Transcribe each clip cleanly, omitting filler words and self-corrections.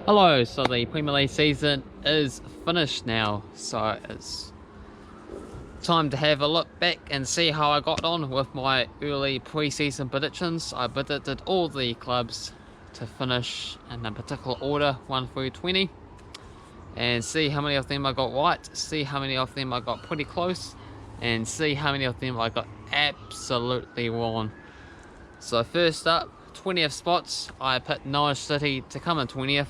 Hello, so the Premier League season is finished now, so it's time to have a look back and see how I got on with my early pre-season predictions. I predicted all the clubs to finish in a particular order, 1 through 20, and see how many of them I got right, see how many of them I got pretty close, and see how many of them I got absolutely wrong. So first up, 20th spots, I picked Norwich City to come in 20th.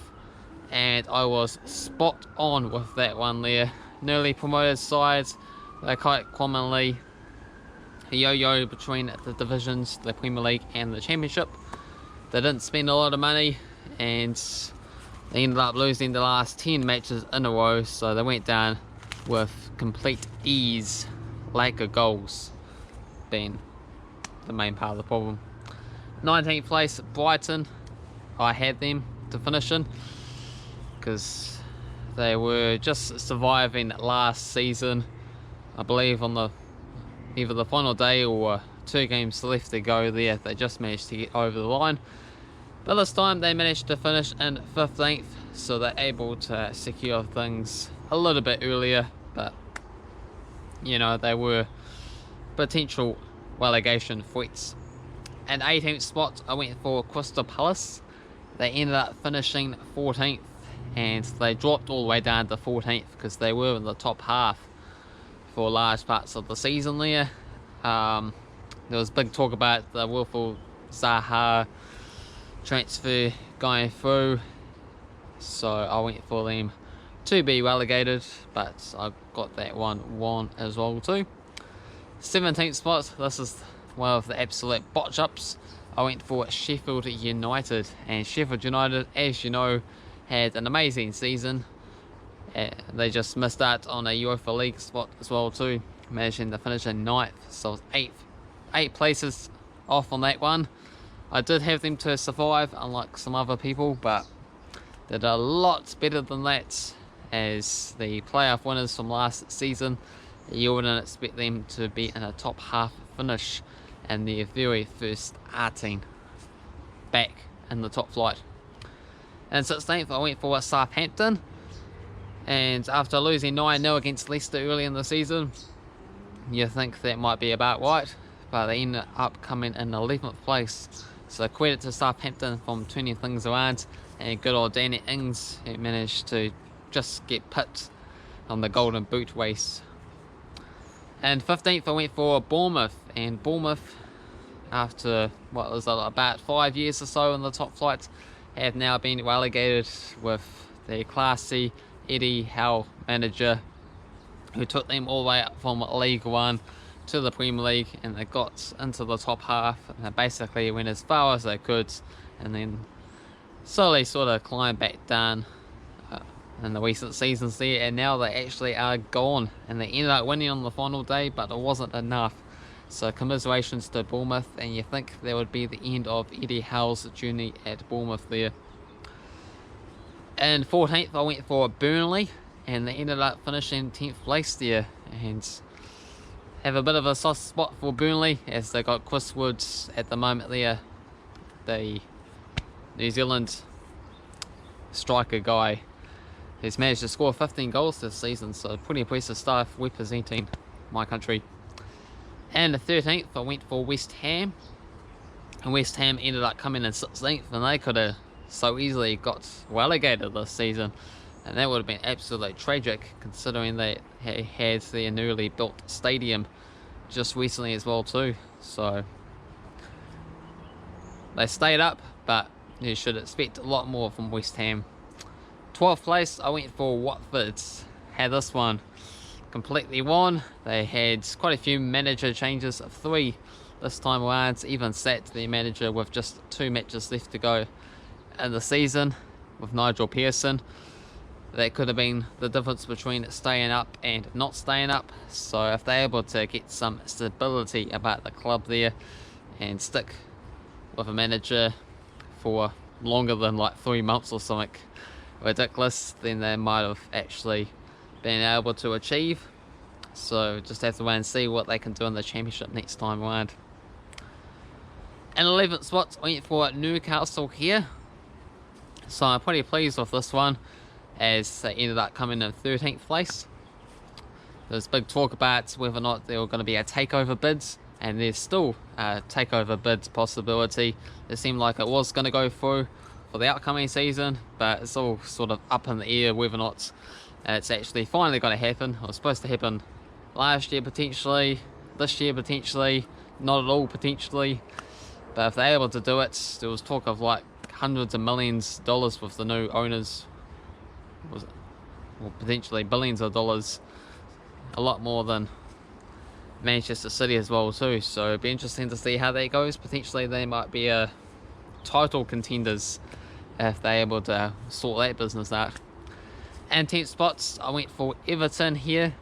And I was spot on with that one there. Newly promoted sides, they quite commonly yo-yo between the divisions, the Premier League and the Championship. They didn't spend a lot of money and they ended up losing the last 10 matches in a row, so they went down with complete ease. Lack of goals being the main part of the problem. 19th place, Brighton, I had them to finish in, because they were just surviving last season. I believe on either the final day or 2 games left to go there, they just managed to get over the line. But this time they managed to finish in 15th, so they're able to secure things a little bit earlier, but you know, they were potential relegation threats. And 18th spot, I went for Crystal Palace. They ended up finishing 14th. And they dropped all the way down to 14th because they were in the top half for large parts of the season there. There was big talk about the Wilfried Zaha transfer going through, so I went for them to be relegated, but I got that one wrong as well too. 17th spot, this is one of the absolute botch ups. I went for Sheffield United, and Sheffield United, as you know, had an amazing season. They just missed out on a Europa League spot as well too, managing to finish in 9th, so eight places off on that one. I did have them to survive, unlike some other people, but they did a lot better than that. As the playoff winners from last season, you wouldn't expect them to be in a top half finish in their very first outing back in the top flight. And 16th, I went for Southampton, and after losing 9-0 against Leicester early in the season, you think that might be about right, but they ended up coming in 11th place. So credit to Southampton from turning things around, and good old Danny Ings, who managed to just get picked on the golden boot race. And 15th, I went for Bournemouth, and Bournemouth, after what was about 5 years or so in the top flight, have now been relegated with the classy Eddie Howe manager, who took them all the way up from League One to the Premier League, and they got into the top half, and they basically went as far as they could, and then slowly sort of climbed back down in the recent seasons there, and now they actually are gone, and they ended up winning on the final day, but it wasn't enough. So commiserations to Bournemouth, and you think that would be the end of Eddie Howe's journey at Bournemouth there. And 14th, I went for Burnley, and they ended up finishing 10th place there, and have a bit of a soft spot for Burnley, as they got Chris Woods at the moment there, the New Zealand striker guy, who's managed to score 15 goals this season, so pretty impressive stuff representing my country. And the 13th, I went for West Ham, and West Ham ended up coming in 16th, and they could have so easily got relegated this season, and that would have been absolutely tragic, considering they had their newly built stadium just recently as well too. So they stayed up, but you should expect a lot more from West Ham. 12th place, I went for Watford. Had this one completely won. They had quite a few manager changes, of 3 this time around, even sacked their manager with just 2 matches left to go in the season with Nigel Pearson. That could have been the difference between staying up and not staying up. So if they're able to get some stability about the club there and stick with a manager for longer than like 3 months or something ridiculous, then they might have actually been able to achieve. So just have to wait and see what they can do in the Championship next time around. And 11th spot, I went for Newcastle here. So I'm pretty pleased with this one, as they ended up coming in 13th place. There's big talk about whether or not there were going to be a takeover bids, and there's still a takeover bids possibility. It seemed like it was going to go through for the upcoming season, but it's all sort of up in the air whether or not it's actually finally going to happen. It was supposed to happen last year potentially, this year potentially, not at all potentially. But if they're able to do it, there was talk of like hundreds of millions of dollars with the new owners, or potentially billions of dollars, a lot more than Manchester City as well too. So it'd be interesting to see how that goes. Potentially they might be title contenders if they're able to sort that business out. And 10th spots, I went for Everton here,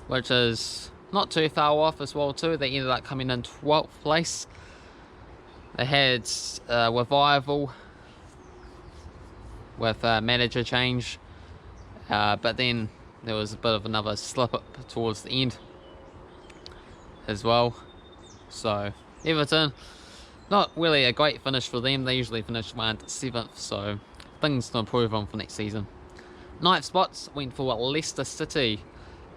which is not too far off as well too. They ended up coming in 12th place. They had revival with manager change, but then there was a bit of another slip up towards the end as well. So Everton, not really a great finish for them. They usually finish around 7th, so things to improve on for next season. 9th spots went for Leicester City,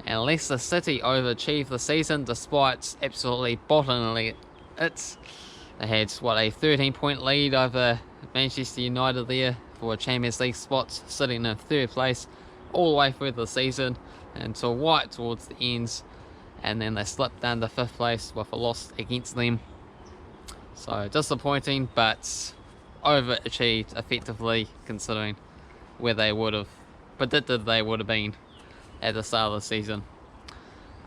and Leicester City overachieved the season despite absolutely bottling it. They had, what, a 13-point lead over Manchester United there for a Champions League spot, sitting in 3rd place all the way through the season until right towards the ends, and then they slipped down to 5th place with a loss against them. So disappointing, but overachieved effectively considering where they would have predicted they would have been at the start of the season.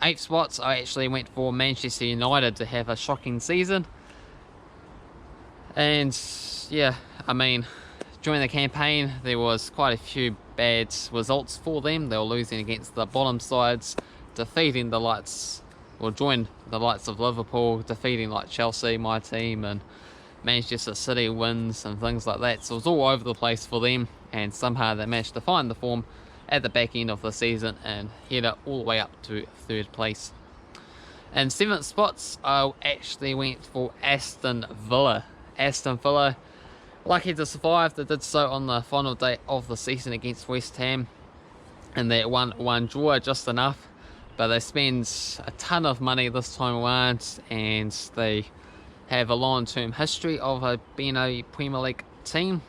8th spots, I actually went for Manchester United to have a shocking season. And yeah, I mean, during the campaign there was quite a few bad results for them. They were losing against the bottom sides, defeating the likes, or joined the likes of Liverpool, defeating like Chelsea, my team, and Manchester City wins and things like that. So it was all over the place for them, and somehow they managed to find the form at the back end of the season and head up all the way up to 3rd place. And 7th spots, I actually went for Aston Villa. Aston Villa, lucky to survive. They did so on the final day of the season against West Ham, and they one draw just enough, but they spend a ton of money this time around, and they have a long-term history of being a Premier League team.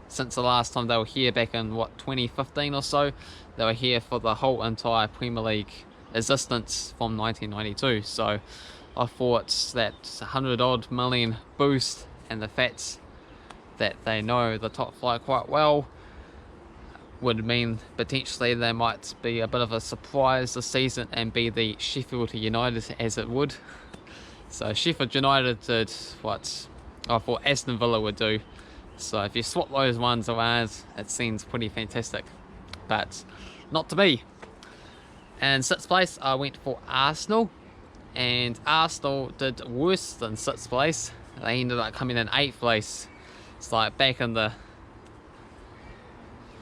Since the last time they were here back in, what, 2015 or so, they were here for the whole entire Premier League existence from 1992. So I thought that 100-odd million boost, and the fact that they know the top flight quite well, would mean potentially they might be a bit of a surprise this season and be the Sheffield United, as it would. So Sheffield United did what I thought Aston Villa would do. So if you swap those ones around, it seems pretty fantastic, but not to be. And 6th place, I went for Arsenal, and Arsenal did worse than 6th place. They ended up coming in 8th place. It's like back in the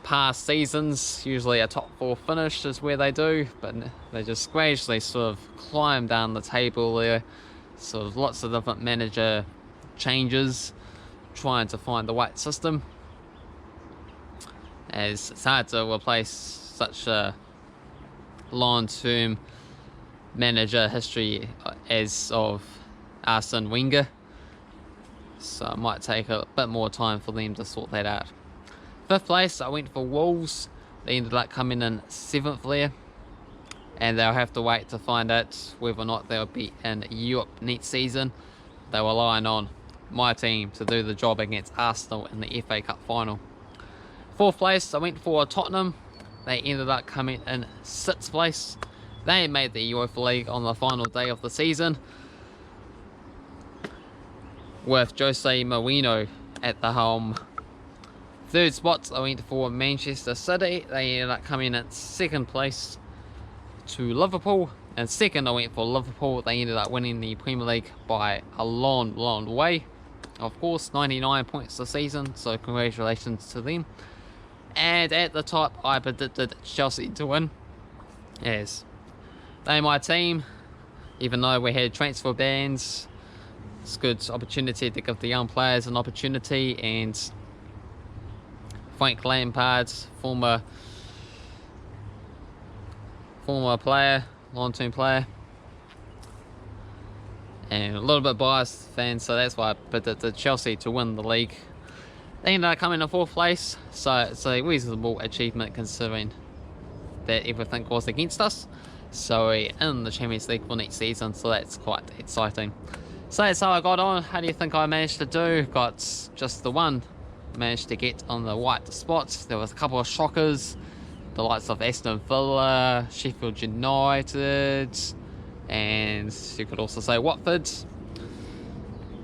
past seasons, usually a top 4 finish is where they do, but they just gradually sort of climb down the table there. Sort of lots of different manager changes, trying to find the right system, as it's hard to replace such a long-term manager history as of Arsene Wenger. So it might take a bit more time for them to sort that out. 5th place, I went for Wolves. They ended up coming in 7th there, and they'll have to wait to find out whether or not they'll be in Europe next season. They were relying on my team to do the job against Arsenal in the FA Cup final. 4th place, I went for Tottenham. They ended up coming in 6th place. They made the Europa League on the final day of the season, with Jose Mourinho at the helm. 3rd spots, I went for Manchester City. They ended up coming in 2nd place to Liverpool. And 2nd, I went for Liverpool. They ended up winning the Premier League by a long way. Of course, 99 points this season, so congratulations to them. And at the top, I predicted Chelsea to win, as they're my team. Even though we had transfer bans, it's a good opportunity to give the young players an opportunity, and Frank Lampard, former player, long-term player, and a little bit biased fan, so that's why I predicted Chelsea to win the league. They ended up coming in 4th place, so it's a reasonable achievement considering that everything was against us. So we're in the Champions League for next season, so that's quite exciting. So that's how I got on. How do you think I managed to do? Got just the one, managed to get on the white spots. There was a couple of shockers, the likes of Aston Villa, Sheffield United, and you could also say Watford.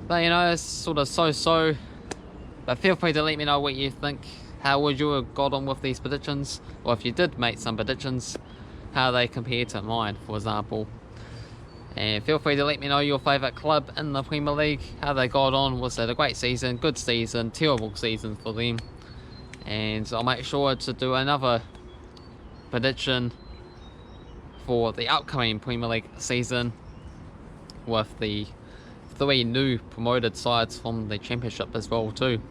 But you know, it's sort of so-so. But feel free to let me know what you think. How would you have got on with these predictions? Or if you did make some predictions, how they compare to mine, for example. And feel free to let me know your favourite club in the Premier League, how they got on. Was it a great season, good season, terrible season for them? And I'll make sure to do another prediction for the upcoming Premier League season with the 3 new promoted sides from the Championship as well too.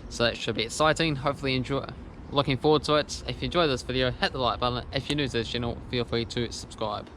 So that should be exciting. Hopefully enjoy. Looking forward to it. If you enjoyed this video, hit the like button. If you're new to this channel, feel free to subscribe.